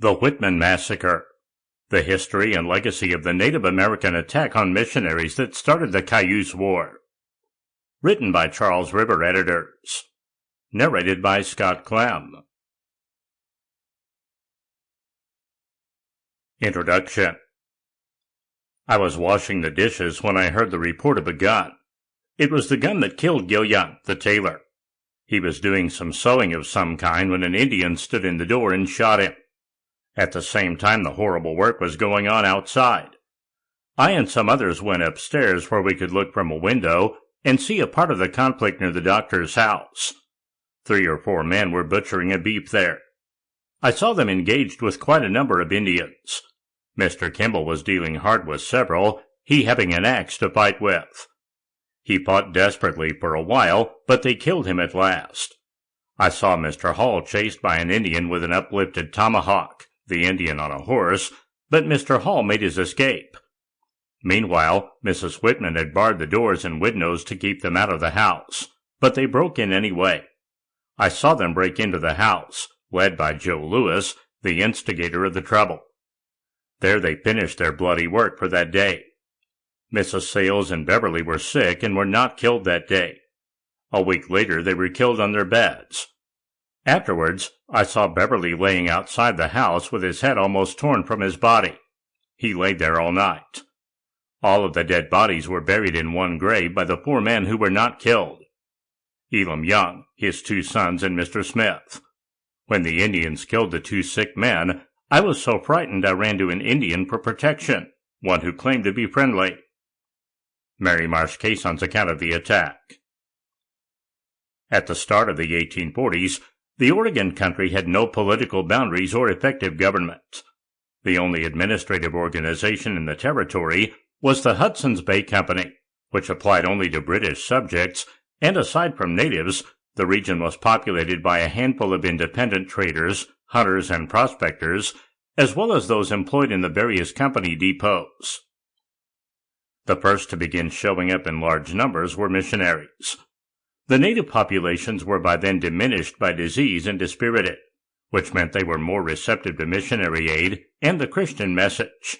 The Whitman Massacre, the history and legacy of the Native American attack on missionaries that started the Cayuse War. Written by Charles River editors. Narrated by Scott Clem. Introduction. I was washing the dishes when I heard the report of a gun. It was the gun that killed Gillian, the tailor. He was doing some sewing of some kind when an Indian stood in the door and shot him. At the same time, the horrible work was going on outside. I and some others went upstairs where we could look from a window and see a part of the conflict near the doctor's house. 3 or 4 men were butchering a beef there. I saw them engaged with quite a number of Indians. Mr. Kimball was dealing hard with several, he having an axe to fight with. He fought desperately for a while, but they killed him at last. I saw Mr. Hall chased by an Indian with an uplifted tomahawk, the Indian on a horse, but Mr. Hall made his escape. Meanwhile, Mrs. Whitman had barred the doors and windows to keep them out of the house, but they broke in anyway. I saw them break into the house, led by Joe Lewis, the instigator of the trouble. There they finished their bloody work for that day. Mrs. Sales and Beverly were sick and were not killed that day. A week later they were killed on their beds. Afterwards, I saw Beverly laying outside the house with his head almost torn from his body. He laid there all night. All of the dead bodies were buried in one grave by the 4 men who were not killed. Elam Young, his 2 sons, and Mr. Smith. When the Indians killed the 2 sick men, I was so frightened I ran to an Indian for protection, one who claimed to be friendly. Mary Marsh Caisson's account of the attack. At the start of the 1840s, the Oregon country had no political boundaries or effective government. The only administrative organization in the territory was the Hudson's Bay Company, which applied only to British subjects, and aside from natives, the region was populated by a handful of independent traders, hunters, and prospectors, as well as those employed in the various company depots. The first to begin showing up in large numbers were missionaries. The native populations were by then diminished by disease and dispirited, which meant they were more receptive to missionary aid and the Christian message.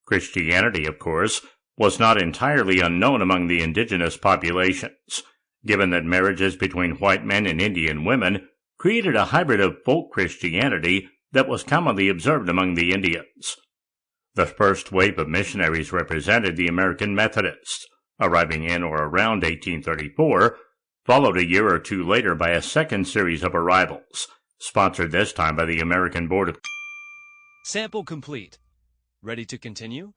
Christianity, of course, was not entirely unknown among the indigenous populations, given that marriages between white men and Indian women created a hybrid of folk Christianity that was commonly observed among the Indians. The first wave of missionaries represented the American Methodists, arriving in or around 1834, followed a year or 2 later by a second series of arrivals, sponsored this time by the American Board of... Sample complete. Ready to continue?